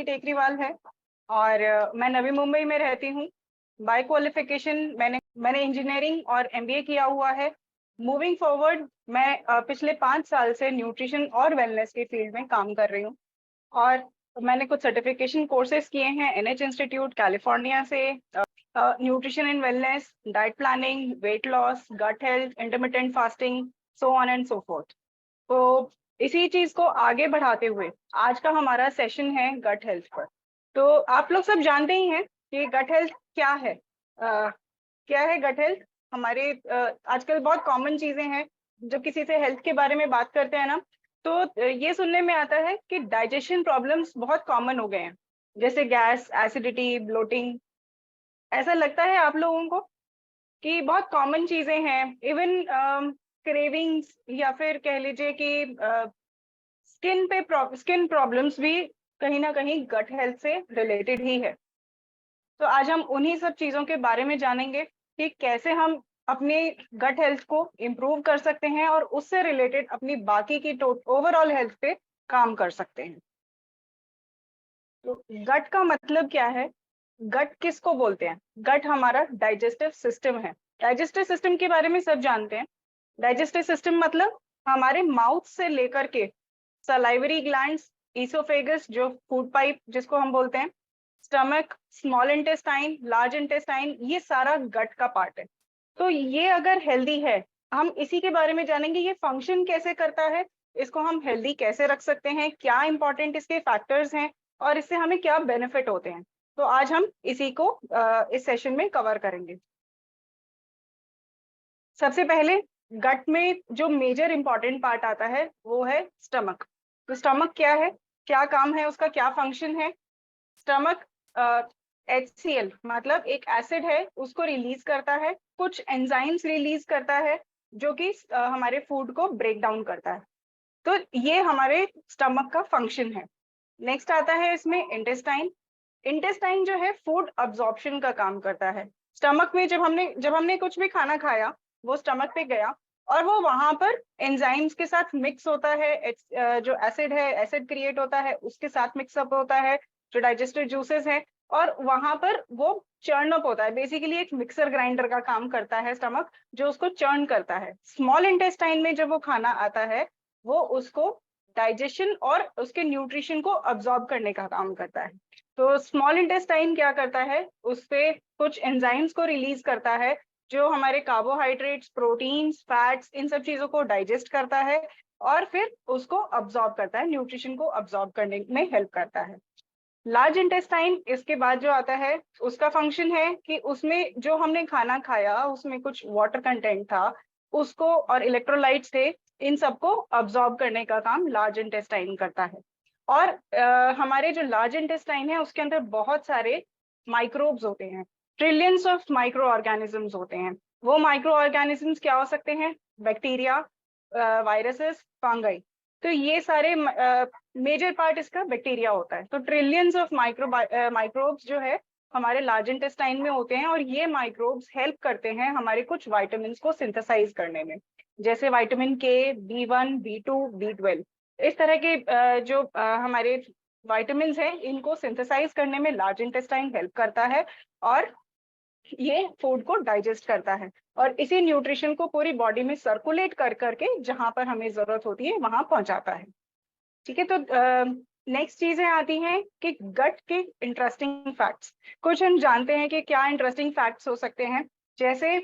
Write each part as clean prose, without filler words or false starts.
आकृति टेकरीवाल है और मैं नवी मुंबई में रहती हूँ। बाय क्वालिफिकेशन मैंने इंजीनियरिंग और एमबीए किया हुआ है। मूविंग फॉरवर्ड मैं पिछले 5 साल से न्यूट्रिशन और वेलनेस के फील्ड में काम कर रही हूँ और मैंने कुछ सर्टिफिकेशन कोर्सेज किए हैं एनएच इंस्टीट्यूट कैलिफोर्निया से। Nutrition and wellness, diet planning, weight loss, gut health, intermittent fasting, so on and so forth. तो इसी चीज को आगे बढ़ाते हुए आज का हमारा सेशन है गट हेल्थ पर। तो आप लोग सब जानते ही हैं कि गट हेल्थ क्या है। क्या है गट हेल्थ? हमारे आजकल बहुत कॉमन चीजें हैं। जब किसी से हेल्थ के बारे में बात करते हैं ना, तो ये सुनने में आता है कि डाइजेशन प्रॉब्लम्स बहुत कॉमन हो गए हैं, जैसे गैस, एसिडिटी, ब्लोटिंग। ऐसा लगता है आप लोगों को कि बहुत कॉमन चीजें हैं। इवन क्रेविंग्स या फिर कह लीजिए कि स्किन प्रॉब्लम्स भी कहीं ना कहीं गट हेल्थ से रिलेटेड ही है। तो आज हम उन्हीं सब चीजों के बारे में जानेंगे कि कैसे हम अपने गट हेल्थ को इम्प्रूव कर सकते हैं और उससे रिलेटेड अपनी बाकी की ओवरऑल हेल्थ पे काम कर सकते हैं। तो गट का मतलब क्या है? गट किसको बोलते हैं? गट हमारा डाइजेस्टिव सिस्टम है। डाइजेस्टिव सिस्टम के बारे में सब जानते हैं। डाइजेस्टिव सिस्टम मतलब हमारे माउथ से लेकर के सलाइवरी ग्लैंड्स, ईसोफेगस जो फूड पाइप जिसको हम बोलते हैं, stomach, small intestine, large intestine, ये सारा गट का पार्ट है। तो ये अगर हेल्दी है, हम इसी के बारे में जानेंगे ये फंक्शन कैसे करता है, इसको हम हेल्दी कैसे रख सकते हैं, क्या इंपॉर्टेंट इसके फैक्टर्स हैं और इससे हमें क्या बेनिफिट होते हैं। तो आज हम इसी को इस सेशन में कवर करेंगे। सबसे पहले गट में जो मेजर इंपॉर्टेंट पार्ट आता है वो है स्टमक। तो स्टमक क्या है, क्या काम है उसका, क्या फंक्शन है? स्टमक HCl मतलब एक एसिड है, उसको रिलीज करता है, कुछ एंजाइम्स रिलीज करता है जो कि हमारे फूड को ब्रेक डाउन करता है। तो ये हमारे स्टमक का फंक्शन है। नेक्स्ट आता है इसमें इंटेस्टाइन। इंटेस्टाइन जो है फूड अब्जॉर्प्शन का काम करता है। स्टमक में जब हमने कुछ भी खाना खाया, वो स्टमक पे गया और वो वहां पर एंजाइम्स के साथ मिक्स होता है। जो एसिड है, एसिड क्रिएट होता है, उसके साथ मिक्सअप होता है जो डाइजेस्टिव जूसेस है, और वहां पर वो चर्न अप होता है। बेसिकली एक मिक्सर ग्राइंडर का काम करता है स्टमक, जो उसको चर्न करता है। स्मॉल इंटेस्टाइन में जब वो खाना आता है, वो उसको डाइजेशन और उसके न्यूट्रिशन को अब्सॉर्ब करने का काम करता है। तो स्मॉल इंटेस्टाइन क्या करता है, उस पे कुछ एंजाइम्स को रिलीज करता है जो हमारे कार्बोहाइड्रेट्स, प्रोटीन्स, फैट्स, इन सब चीजों को डाइजेस्ट करता है और फिर उसको अब्सॉर्ब करता है, न्यूट्रिशन को अब्सॉर्ब करने में हेल्प करता है। लार्ज इंटेस्टाइन इसके बाद जो आता है, उसका फंक्शन है कि उसमें जो हमने खाना खाया उसमें कुछ वाटर कंटेंट था, उसको और इलेक्ट्रोलाइट्स थे, इन सबको अब्सॉर्ब करने का काम लार्ज इंटेस्टाइन करता है। और हमारे जो लार्ज इंटेस्टाइन है उसके अंदर बहुत सारे माइक्रोब्स होते हैं। ट्रिलियंस ऑफ माइक्रो ऑर्गेनिजम्स होते हैं। वो माइक्रो ऑर्गेनिजम्स क्या हो सकते हैं? Bacteria, viruses, fungi. तो ये सारे मेजर पार्ट इसका बैक्टीरिया होता है। तो ट्रिलियंस ऑफ माइक्रोब्स जो है हमारे लार्ज इंटेस्टाइन में होते हैं और ये माइक्रोब्स हेल्प करते हैं हमारे कुछ वाइटामिन को सिंथेसाइज करने में, जैसे विटामिन के, B1, B2, B12। इस तरह के जो हमारे विटामिन हैं, इनको सिंथेसाइज करने में लार्ज इंटेस्टाइन हेल्प करता है और ये फूड को डाइजेस्ट करता है और इसी न्यूट्रिशन को पूरी बॉडी में सर्कुलेट कर करके जहां पर हमें जरूरत होती है वहां पहुंचाता है। ठीक है, तो नेक्स्ट चीजें आती हैं कि गट के इंटरेस्टिंग फैक्ट्स। कुछ हम जानते हैं कि क्या इंटरेस्टिंग फैक्ट्स हो सकते हैं, जैसे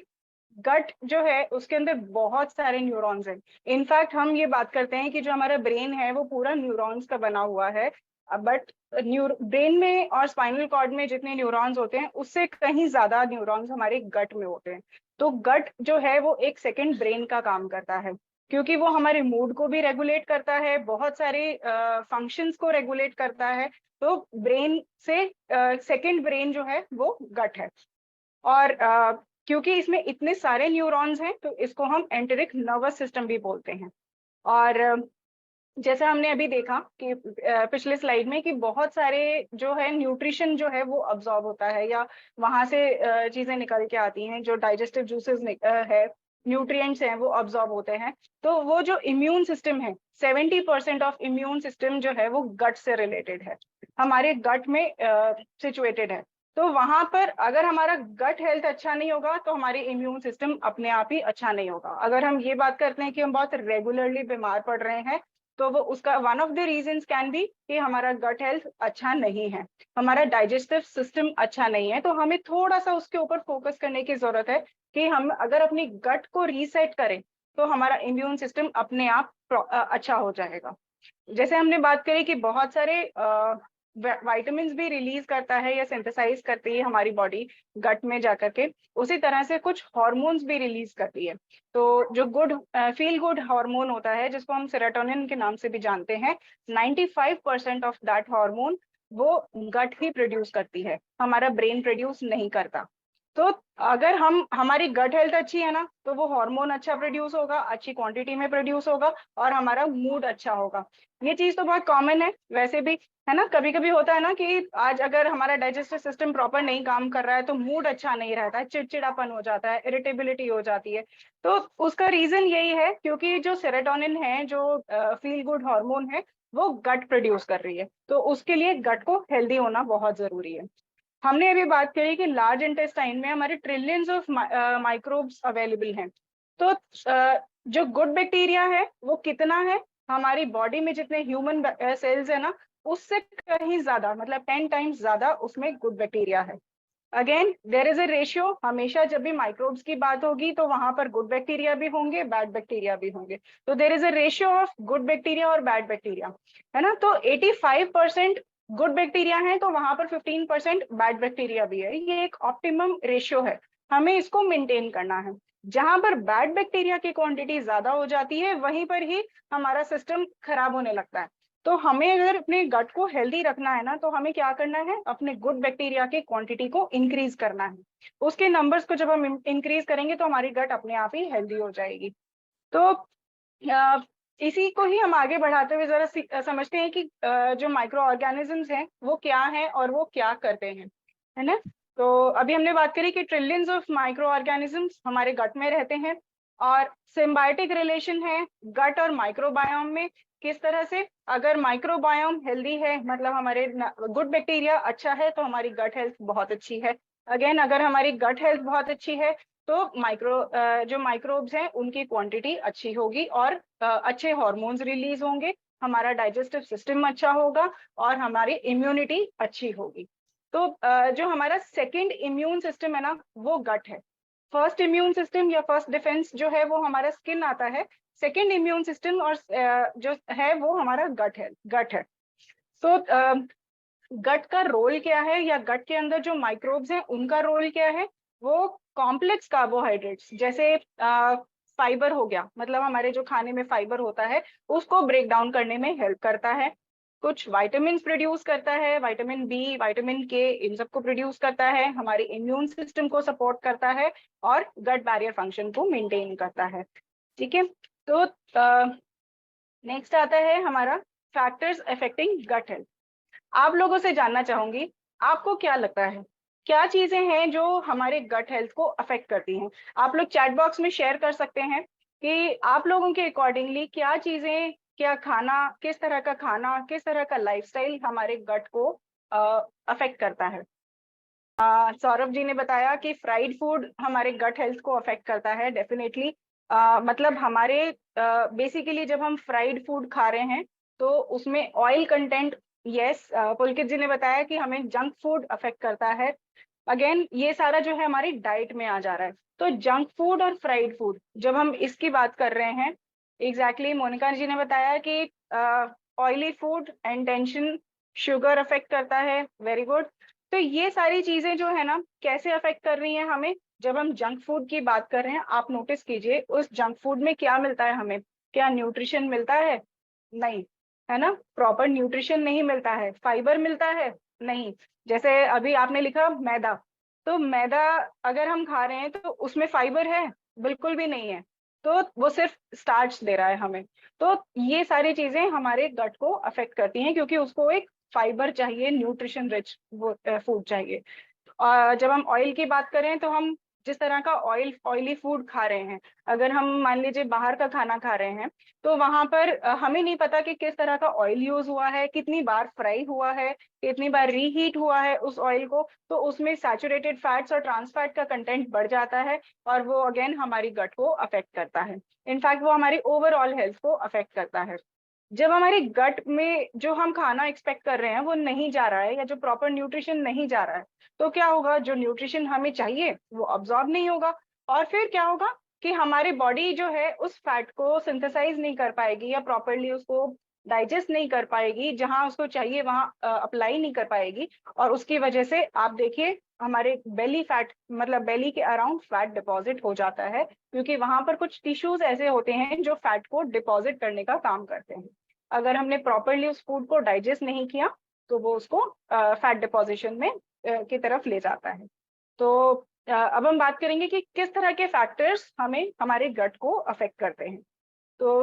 गट जो है उसके अंदर बहुत सारे न्यूरॉन्स हैं। इनफैक्ट हम ये बात करते हैं कि जो हमारा ब्रेन है वो पूरा न्यूरॉन्स का बना हुआ है, बट ब्रेन में और स्पाइनल कॉर्ड में जितने न्यूरॉन्स होते हैं उससे कहीं ज्यादा न्यूरॉन्स हमारे गट में होते हैं। तो गट जो है वो एक सेकेंड ब्रेन का काम करता है, क्योंकि वो हमारे मूड को भी रेगुलेट करता है, बहुत सारे फंक्शंस को रेगुलेट करता है। तो ब्रेन से सेकेंड ब्रेन जो है वो गट है। और क्योंकि इसमें इतने सारे न्यूरॉन्स हैं तो इसको हम एंटेरिक नर्वस सिस्टम भी बोलते हैं। और जैसे हमने अभी देखा कि पिछले स्लाइड में कि बहुत सारे जो है न्यूट्रिशन जो है वो अब्सॉर्ब होता है या वहां से चीजें निकल के आती हैं, जो डाइजेस्टिव जूसेस है, न्यूट्रिएंट्स हैं, वो अब्सॉर्ब होते हैं। तो वो जो इम्यून सिस्टम है, 70% ऑफ इम्यून सिस्टम जो है वो गट से रिलेटेड है। हमारे गट में सिचुएटेड है। तो वहां पर अगर हमारा गट हेल्थ अच्छा नहीं होगा तो हमारी इम्यून सिस्टम अपने आप ही अच्छा नहीं होगा। अगर हम ये बात करते हैं कि हम बहुत रेगुलरली बीमार पड़ रहे हैं, तो वो उसका one of the reasons can be कि हमारा गट हेल्थ अच्छा नहीं है, हमारा डाइजेस्टिव सिस्टम अच्छा नहीं है। तो हमें थोड़ा सा उसके ऊपर फोकस करने की जरूरत है कि हम अगर अपनी गट को रीसेट करें तो हमारा इम्यून सिस्टम अपने आप अच्छा हो जाएगा। जैसे हमने बात करी कि बहुत सारे वाइटामिन भी रिलीज करता है या सिंथेसाइज करती है हमारी बॉडी गट में जाकर के, उसी तरह से कुछ हॉर्मोन्स भी रिलीज करती है। तो जो फील गुड हार्मोन होता है जिसको हम सेरोटोनिन के नाम से भी जानते हैं, 95% ऑफ दैट हार्मोन वो गट ही प्रोड्यूस करती है, हमारा ब्रेन प्रोड्यूस नहीं करता। तो अगर हमारी गट हेल्थ अच्छी है ना, तो वो हार्मोन अच्छा प्रोड्यूस होगा, अच्छी क्वांटिटी में प्रोड्यूस होगा, और हमारा मूड अच्छा होगा। ये चीज तो बहुत कॉमन है वैसे भी, है ना। कभी कभी होता है ना कि आज अगर हमारा डाइजेस्टिव सिस्टम प्रॉपर नहीं काम कर रहा है तो मूड अच्छा नहीं रहता है, चिड़चिड़ापन हो जाता है, इरिटेबिलिटी हो जाती है। तो उसका रीजन यही है क्योंकि जो सेरोटोनिन है, जो फील गुड हार्मोन है, वो गट प्रोड्यूस कर रही है। तो उसके लिए गट को हेल्दी होना बहुत जरूरी है। हमने अभी बात करी कि लार्ज इंटेस्टाइन में हमारे ट्रिलियंस ऑफ माइक्रोब्स अवेलेबल हैं। तो जो गुड बैक्टीरिया है वो कितना है, हमारी बॉडी में जितने ह्यूमन सेल्स है ना, उससे कहीं ज्यादा, मतलब 10 टाइम्स ज्यादा उसमें गुड बैक्टीरिया है। Again there is a ratio, हमेशा जब भी माइक्रोब्स की बात होगी तो वहां पर गुड बैक्टीरिया भी होंगे, बैड बैक्टीरिया भी होंगे। तो there is a ratio of good bacteria और बैड बैक्टीरिया, है ना। तो 85% गुड बैक्टीरिया है तो वहां पर 15% बैड बैक्टीरिया भी है। ये एक ऑप्टिमम रेशियो है, हमें इसको मेंटेन करना है। जहां पर बैड बैक्टीरिया की क्वांटिटी ज्यादा हो जाती है वहीं पर ही हमारा सिस्टम खराब होने लगता है। तो हमें अगर अपने गट को हेल्दी रखना है ना, तो हमें क्या करना है, अपने गुड बैक्टीरिया की क्वांटिटी को इंक्रीज करना है। उसके नंबर्स को जब हम इंक्रीज करेंगे तो हमारी गट अपने आप ही हेल्दी हो जाएगी। तो इसी को ही हम आगे बढ़ाते हुए जरा समझते हैं कि जो माइक्रो ऑर्गेनिजम्स हैं वो क्या हैं और वो क्या करते हैं, है ना। तो अभी हमने बात करी कि ट्रिलियंस ऑफ माइक्रो ऑर्गेनिजम्स हमारे गट में रहते हैं, और सिम्बायोटिक रिलेशन है गट और माइक्रोबायोम में। किस तरह से, अगर माइक्रोबायोम हेल्दी है, मतलब हमारे गुड बैक्टीरिया अच्छा है, तो हमारी गट हेल्थ बहुत अच्छी है। अगेन अगर हमारी गट हेल्थ बहुत अच्छी है तो जो माइक्रोब्स हैं उनकी क्वांटिटी अच्छी होगी, और अच्छे हॉर्मोन्स रिलीज होंगे, हमारा डाइजेस्टिव सिस्टम अच्छा होगा, और हमारी इम्यूनिटी अच्छी होगी। तो जो हमारा सेकंड इम्यून सिस्टम है ना, वो गट है। फर्स्ट इम्यून सिस्टम या फर्स्ट डिफेंस जो है वो हमारा स्किन आता है, सेकंड इम्यून सिस्टम और जो है वो हमारा गट है। तो गट का रोल क्या है, या गट के अंदर जो माइक्रोब्स हैं उनका रोल क्या है, वो कॉम्प्लेक्स कार्बोहाइड्रेट्स जैसे फाइबर हो गया, मतलब हमारे जो खाने में फाइबर होता है उसको ब्रेक डाउन करने में हेल्प करता है। कुछ वाइटामिन प्रोड्यूस करता है, विटामिन बी, विटामिन के, इन सबको प्रोड्यूस करता है, हमारे इम्यून सिस्टम को सपोर्ट करता है, और गट बैरियर फंक्शन को मेंटेन करता है। ठीक है। तो नेक्स्ट आता है हमारा फैक्टर्स अफेक्टिंग गट हेल्थ। आप लोगों से जानना चाहूंगी, आपको क्या लगता है क्या चीजें हैं जो हमारे गट हेल्थ को अफेक्ट करती हैं। आप लोग चैट बॉक्स में शेयर कर सकते हैं कि आप लोगों के अकॉर्डिंगली क्या चीजें, क्या खाना, किस तरह का खाना, किस तरह का लाइफस्टाइल हमारे गट को अफेक्ट करता है। सौरभ जी ने बताया कि फ्राइड फूड हमारे गट हेल्थ को अफेक्ट करता है, डेफिनेटली। मतलब हमारे बेसिकली जब हम फ्राइड फूड खा रहे हैं तो उसमें ऑयल कंटेंट, यस, पुलकित जी ने बताया कि हमें जंक फूड अफेक्ट करता है। अगेन ये सारा जो है हमारी डाइट में आ जा रहा है। तो जंक फूड और फ्राइड फूड जब हम इसकी बात कर रहे हैं, एग्जैक्टली मोनिका जी ने बताया कि oily food and tension, sugar affect करता है, वेरी गुड। तो ये सारी चीजें जो है ना कैसे अफेक्ट कर रही हैं हमें, जब हम जंक फूड की बात कर रहे हैं, आप नोटिस कीजिए उस जंक फूड में क्या मिलता है हमें, क्या न्यूट्रिशन मिलता है, नहीं, है ना, प्रॉपर न्यूट्रिशन नहीं मिलता है। फाइबर मिलता है, नहीं। जैसे अभी आपने लिखा मैदा, तो मैदा अगर हम खा रहे हैं तो उसमें फाइबर है, बिल्कुल भी नहीं है। तो वो सिर्फ स्टार्च दे रहा है हमें। तो ये सारी चीजें हमारे गट को अफेक्ट करती हैं क्योंकि उसको एक फाइबर चाहिए, न्यूट्रिशन रिच फूड चाहिए। जब हम ऑयल की बात करें तो हम जिस तरह का ऑयली फूड खा रहे हैं, अगर हम मान लीजिए बाहर का खाना खा रहे हैं, तो वहां पर हमें नहीं पता कि किस तरह का ऑयल यूज हुआ है, कितनी बार फ्राई हुआ है, कितनी बार रीहीट हुआ है उस ऑयल को, तो उसमें सैचुरेटेड फैट्स और ट्रांस फैट का कंटेंट बढ़ जाता है, और वो अगेन हमारी गट को अफेक्ट करता है। इनफैक्ट वो हमारी ओवरऑल हेल्थ को अफेक्ट करता है। जब हमारी गट में जो हम खाना एक्सपेक्ट कर रहे हैं वो नहीं जा रहा है, या जो प्रॉपर न्यूट्रिशन नहीं जा रहा है, तो क्या होगा, जो न्यूट्रिशन हमें चाहिए वो अब्सॉर्ब नहीं होगा, और फिर क्या होगा कि हमारी बॉडी जो है उस फैट को सिंथेसाइज नहीं कर पाएगी, या प्रॉपरली उसको डाइजेस्ट नहीं कर पाएगी, जहां उसको चाहिए वहां अप्लाई नहीं कर पाएगी, और उसकी वजह से आप देखिए हमारे बेली फैट, मतलब बेली के अराउंड फैट डिपॉजिट हो जाता है, क्योंकि वहां पर कुछ टिश्यूज ऐसे होते हैं जो फैट को डिपॉजिट करने का काम करते हैं। अगर हमने प्रॉपरली उस फूड को डाइजेस्ट नहीं किया तो वो उसको फैट डिपोजिशन में की तरफ ले जाता है। तो अब हम बात करेंगे कि किस तरह के फैक्टर्स हमें हमारे गट को अफेक्ट करते हैं। तो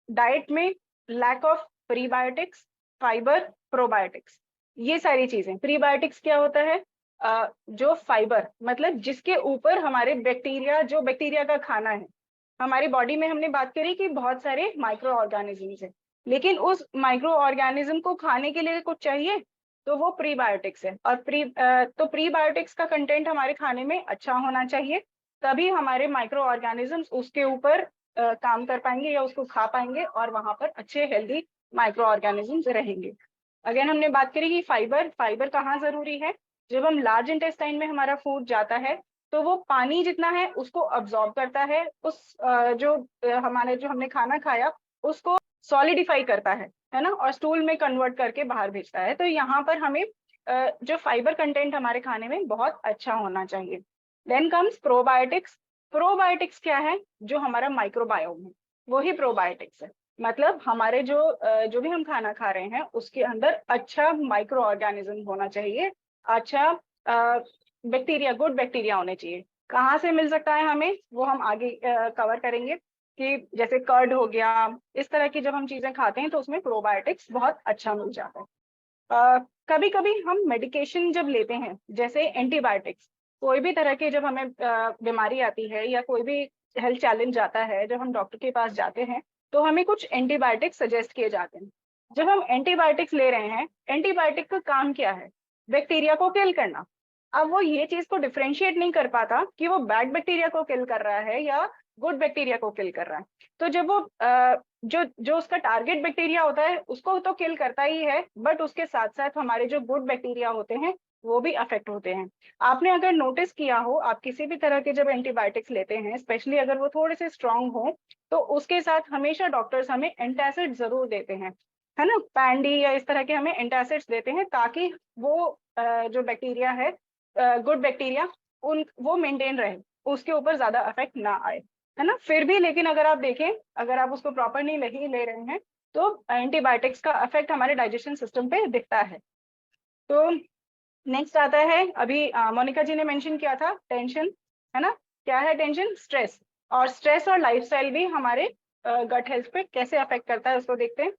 डाइट में lack of prebiotics, fibre, probiotics, ये सारी चीजें। प्रीबायोटिक्स क्या होता है, जो फाइबर, मतलब जिसके ऊपर हमारे बैक्टीरिया, जो बैक्टीरिया का खाना है, हमारी बॉडी में हमने बात करी कि बहुत सारे माइक्रो ऑर्गेनिजम्स हैं, लेकिन उस माइक्रो ऑर्गेनिज्म को खाने के लिए कुछ चाहिए, तो वो प्रीबायोटिक्स है। और तो प्रीबायोटिक्स का कंटेंट हमारे खाने में अच्छा होना चाहिए, तभी हमारे माइक्रो ऑर्गेनिजम्स उसके ऊपर काम कर पाएंगे या उसको खा पाएंगे, और वहां पर अच्छे हेल्दी माइक्रो ऑर्गेनिजम्स रहेंगे। अगेन हमने बात करी कि फाइबर, फाइबर कहाँ जरूरी है, जब हम लार्ज इंटेस्टाइन में हमारा फूड जाता है तो वो पानी जितना है उसको अब्सॉर्ब करता है, उस हमारे जो हमने खाना खाया उसको सॉलिडिफाई करता है ना, और स्टूल में कन्वर्ट करके बाहर भेजता है। तो यहाँ पर हमें जो फाइबर कंटेंट हमारे खाने में बहुत अच्छा होना चाहिए। Then comes probiotics. प्रोबायोटिक्स क्या है, जो हमारा माइक्रोबायोम है वही प्रोबायोटिक्स है। मतलब हमारे जो भी हम खाना खा रहे हैं उसके अंदर अच्छा माइक्रो ऑर्गेनिज्म होना चाहिए, अच्छा बैक्टीरिया, गुड बैक्टीरिया होने चाहिए। कहाँ से मिल सकता है हमें, वो हम आगे कवर करेंगे, कि जैसे कर्ड हो गया, इस तरह की जब हम चीजें खाते हैं तो उसमें प्रोबायोटिक्स बहुत अच्छा मिल जाता है। कभी कभी हम मेडिकेशन जब लेते हैं, जैसे एंटीबायोटिक्स, कोई भी तरह की जब हमें बीमारी आती है या कोई भी हेल्थ चैलेंज आता है, जब हम डॉक्टर के पास जाते हैं तो हमें कुछ एंटीबायोटिक्स सजेस्ट किए जाते हैं। जब हम एंटीबायोटिक्स ले रहे हैं, एंटीबायोटिक का काम क्या है, बैक्टीरिया को किल करना। अब वो ये चीज को डिफ्रेंशिएट नहीं कर पाता कि वो बैड बैक्टीरिया को किल कर रहा है या गुड बैक्टीरिया को किल कर रहा है। तो जब वो जो जो उसका टारगेट बैक्टीरिया होता है उसको तो किल करता ही है, बट उसके साथ साथ हमारे जो गुड बैक्टीरिया होते हैं वो भी अफेक्ट होते हैं। आपने अगर नोटिस किया हो, आप किसी भी तरह के जब एंटीबायोटिक्स लेते हैं, स्पेशली अगर वो थोड़े से स्ट्रांग हो, तो उसके साथ हमेशा डॉक्टर्स हमें एंटासिड जरूर देते हैं, है ना, पैंडी या इस तरह के हमें एंटासिड्स देते हैं, ताकि वो जो बैक्टीरिया है, गुड बैक्टीरिया, उन वो मेंटेन रहे, उसके ऊपर ज्यादा इफेक्ट ना आए, है ना। फिर भी लेकिन अगर आप देखें, अगर आप उसको प्रॉपर नहीं ले रहे हैं तो एंटीबायोटिक्स का इफेक्ट हमारे डाइजेशन सिस्टम पे दिखता है। तो नेक्स्ट आता है, अभी मोनिका जी ने मेंशन किया था, टेंशन, है ना। क्या है टेंशन, स्ट्रेस। और स्ट्रेस और लाइफस्टाइल भी हमारे गट हेल्थ पे कैसे अफेक्ट करता है उसको देखते हैं।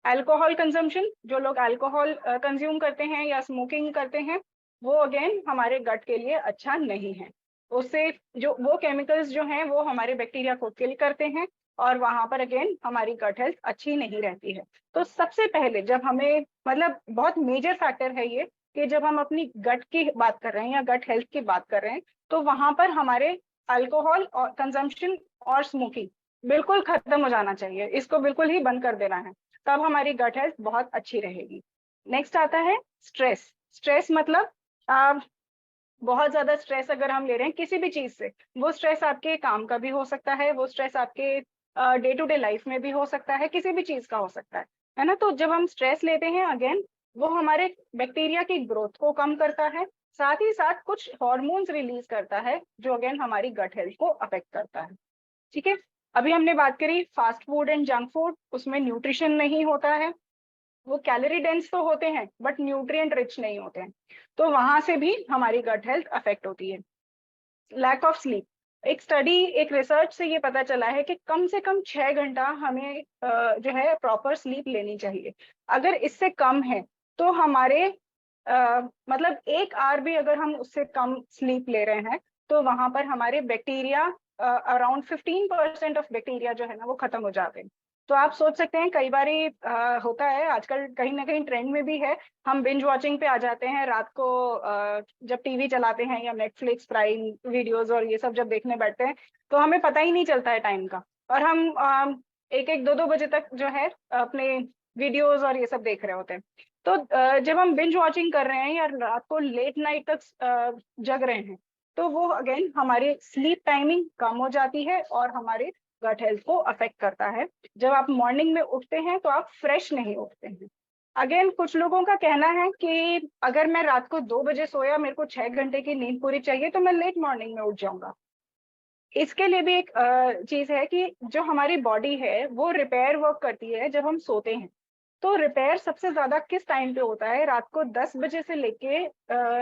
अल्कोहल कंजम्पशन, जो लोग अल्कोहल कंज्यूम करते हैं या स्मोकिंग करते हैं, वो अगेन हमारे गट के लिए अच्छा नहीं है। उससे जो वो केमिकल्स जो हैं वो हमारे बैक्टीरिया को किल करते हैं, और वहां पर अगेन हमारी गट हेल्थ अच्छी नहीं रहती है। तो सबसे पहले जब हमें, मतलब बहुत मेजर फैक्टर है ये, कि जब हम अपनी गट की बात कर रहे हैं या गट हेल्थ की बात कर रहे हैं, तो वहां पर हमारे अल्कोहल और कंजम्पशन और स्मोकिंग बिल्कुल खत्म हो जाना चाहिए, इसको बिल्कुल ही बंद कर देना है, तब हमारी गट हेल्थ बहुत अच्छी रहेगी। नेक्स्ट आता है स्ट्रेस। स्ट्रेस मतलब आ, बहुत ज्यादा स्ट्रेस अगर हम ले रहे हैं किसी भी चीज से, वो स्ट्रेस आपके काम का भी हो सकता है, वो स्ट्रेस आपके डे टू डे लाइफ में भी हो सकता है, किसी भी चीज का हो सकता है ना। तो जब हम स्ट्रेस लेते हैं अगेन, वो हमारे बैक्टीरिया की ग्रोथ को कम करता है, साथ ही साथ कुछ हॉर्मोन्स रिलीज करता है जो अगेन हमारी गट हेल्थ को अफेक्ट करता है। ठीक है, अभी हमने बात करी fast food and junk food, उसमें न्यूट्रिशन नहीं होता है, वो कैलोरी डेंस तो होते हैं बट न्यूट्रिएंट रिच नहीं होते हैं, तो वहां से भी हमारी गट हेल्थ अफेक्ट होती है। लैक ऑफ स्लीप, एक स्टडी, एक रिसर्च से ये पता चला है कि कम से कम 6 घंटा हमें जो है प्रॉपर स्लीप लेनी चाहिए। अगर इससे कम है तो हमारे मतलब 1 आवर भी अगर हम उससे कम स्लीप ले रहे हैं तो वहां पर हमारे बैक्टीरिया अराउंड 15% ऑफ बैक्टीरिया जो है ना वो खत्म हो जाते हैं। तो आप सोच सकते हैं कई बार होता है, आजकल कहीं ना कहीं ट्रेंड में भी है, हम बिंज वॉचिंग पे आ जाते हैं रात को, जब टीवी चलाते हैं या नेटफ्लिक्स प्राइम वीडियोस और ये सब जब देखने बैठते हैं तो हमें पता ही नहीं चलता है टाइम का, और हम 1-1, 2-2 बजे तक जो है अपने वीडियोस और ये सब देख रहे होते हैं। तो जब हम बिंज वॉचिंग कर रहे हैं या रात को लेट नाइट तक जग रहे हैं तो वो अगेन हमारी स्लीप टाइमिंग कम हो जाती है और हमारे गट हेल्थ को अफेक्ट करता है। जब आप मॉर्निंग में उठते हैं तो आप फ्रेश नहीं उठते हैं। अगेन कुछ लोगों का कहना है कि अगर मैं रात को 2 बजे सोया, मेरे को 6 घंटे की नींद पूरी चाहिए, तो मैं लेट मॉर्निंग में उठ जाऊंगा। इसके लिए भी एक चीज है कि जो हमारी बॉडी है वो रिपेयर वर्क करती है जब हम सोते हैं। तो रिपेयर सबसे ज्यादा किस टाइम पे होता है? रात को 10 बजे से लेके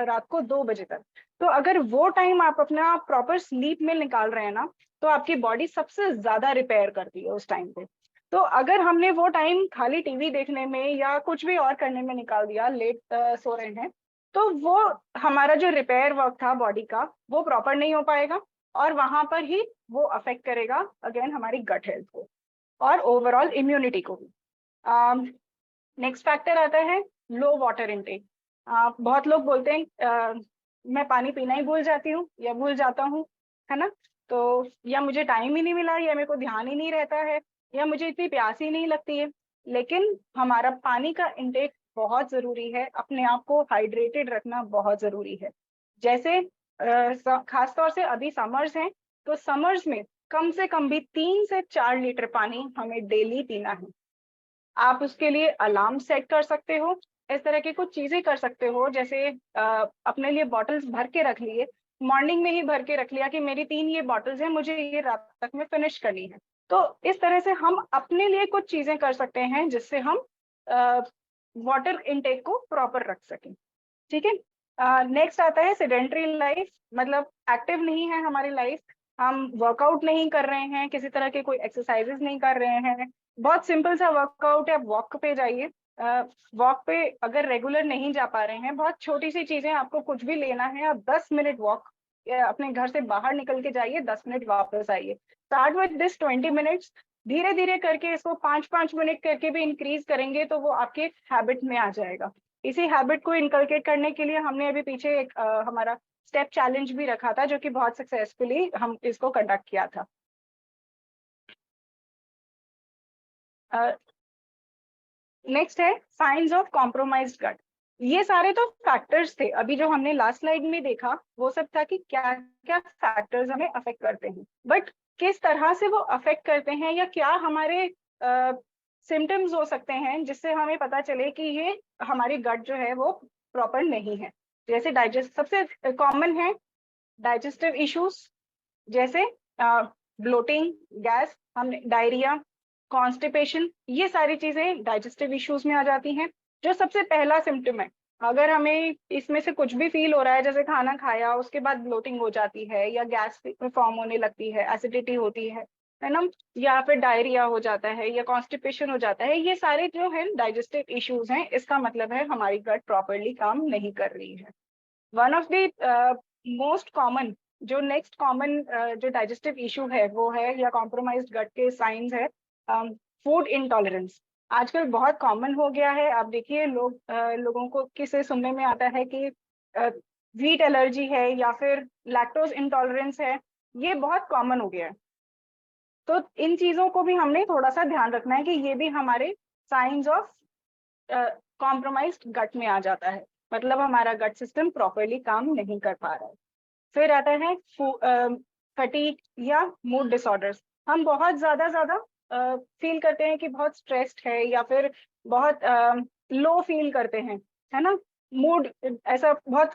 रात को 2 बजे तक। तो अगर वो टाइम आप अपना प्रॉपर स्लीप में निकाल रहे हैं ना, तो आपकी बॉडी सबसे ज्यादा रिपेयर करती है उस टाइम पे। तो अगर हमने वो टाइम खाली टीवी देखने में या कुछ भी और करने में निकाल दिया, लेट सो रहे हैं, तो वो हमारा जो रिपेयर वर्क था बॉडी का वो प्रॉपर नहीं हो पाएगा, और वहां पर ही वो अफेक्ट करेगा अगेन हमारी गट हेल्थ को और ओवरऑल इम्यूनिटी को भी। नेक्स्ट फैक्टर आता है लो वाटर इनटेक। बहुत लोग बोलते हैं मैं पानी पीना ही भूल जाती हूँ या भूल जाता हूँ, है ना? तो या मुझे टाइम ही नहीं मिला, या मेरे को ध्यान ही नहीं रहता है, या मुझे इतनी प्यास ही नहीं लगती है। लेकिन हमारा पानी का इनटेक बहुत जरूरी है, अपने आप को हाइड्रेटेड रखना बहुत जरूरी है। जैसे खास तौर से अभी समर्स हैं, तो समर्स में कम से कम भी 3 से 4 लीटर पानी हमें डेली पीना है। आप उसके लिए अलार्म सेट कर सकते हो, इस तरह की कुछ चीजें कर सकते हो, जैसे अपने लिए बॉटल्स भर के रख लिए, मॉर्निंग में ही भर के रख लिया कि मेरी 3 ये बॉटल्स हैं, मुझे ये रात तक में फिनिश करनी है। तो इस तरह से हम अपने लिए कुछ चीजें कर सकते हैं जिससे हम वाटर इनटेक को प्रॉपर रख सकें। ठीक है। नेक्स्ट आता है सेडेंट्री लाइफ, मतलब एक्टिव नहीं है हमारी लाइफ, हम वर्कआउट नहीं कर रहे हैं, किसी तरह के कोई एक्सरसाइजेस नहीं कर रहे हैं। बहुत सिंपल सा वर्कआउट है, आप वॉक पे जाइए। वॉक पे अगर रेगुलर नहीं जा पा रहे हैं, बहुत छोटी सी चीजें, आपको कुछ भी लेना है, आप 10 मिनट वॉक अपने घर से बाहर निकल के जाइए, 10 मिनट वापस आइए। स्टार्ट विद दिस 20 मिनट्स, धीरे धीरे करके इसको 5-5 मिनट करके भी इंक्रीज करेंगे तो वो आपके हैबिट में आ जाएगा। इसी हैबिट को इनकलकेट करने के लिए हमने अभी पीछे एक हमारा स्टेप चैलेंज भी रखा था, जो कि बहुत सक्सेसफुली हम इसको कंडक्ट किया था। नेक्स्ट है साइंस ऑफ कॉम्प्रोमाइज्ड गट। ये सारे तो फैक्टर्स थे, अभी जो हमने लास्ट स्लाइड में देखा वो सब था कि क्या क्या फैक्टर्स हमें अफेक्ट करते हैं, बट किस तरह से वो अफेक्ट करते हैं या क्या हमारे सिम्टम्स हो सकते हैं जिससे हमें पता चले कि ये हमारी गट जो है वो प्रॉपर नहीं है। जैसे डाइजेस्ट सबसे कॉमन है, डाइजेस्टिव इश्यूज, जैसे ब्लोटिंग, गैस, हम डायरिया, कॉन्स्टिपेशन, ये सारी चीजें डाइजेस्टिव इश्यूज में आ जाती हैं। जो सबसे पहला सिम्टम है, अगर हमें इसमें से कुछ भी फील हो रहा है, जैसे खाना खाया उसके बाद ब्लोटिंग हो जाती है या गैस फॉर्म होने लगती है, एसिडिटी होती है ना, या फिर डायरिया हो जाता है या कॉन्स्टिपेशन हो जाता है, ये सारे जो है डाइजेस्टिव इश्यूज हैं, इसका मतलब है हमारी गट प्रॉपरली काम नहीं कर रही है। One of the most common, जो नेक्स्ट कॉमन जो डाइजेस्टिव इशू है वो है, या कॉम्प्रोमाइज्ड गट के साइंस है, फूड इंटॉलरेंस। आजकल बहुत कॉमन हो गया है, आप देखिए लोगों को किसे सुनने में आता है कि व्हीट एलर्जी है या फिर लैक्टोज इंटॉलरेंस है, ये बहुत कॉमन हो गया है। तो इन चीजों को भी हमने थोड़ा सा ध्यान रखना है कि ये भी हमारे साइंस ऑफ कॉम्प्रोमाइज्ड गट में आ जाता है, मतलब हमारा गट सिस्टम प्रॉपरली काम नहीं कर पा रहा है। फिर आता है फटीग या मूड डिसऑर्डर्स। हम बहुत ज्यादा फील करते हैं कि बहुत स्ट्रेस्ड है या फिर बहुत लो फील करते हैं, है ना, मूड ऐसा बहुत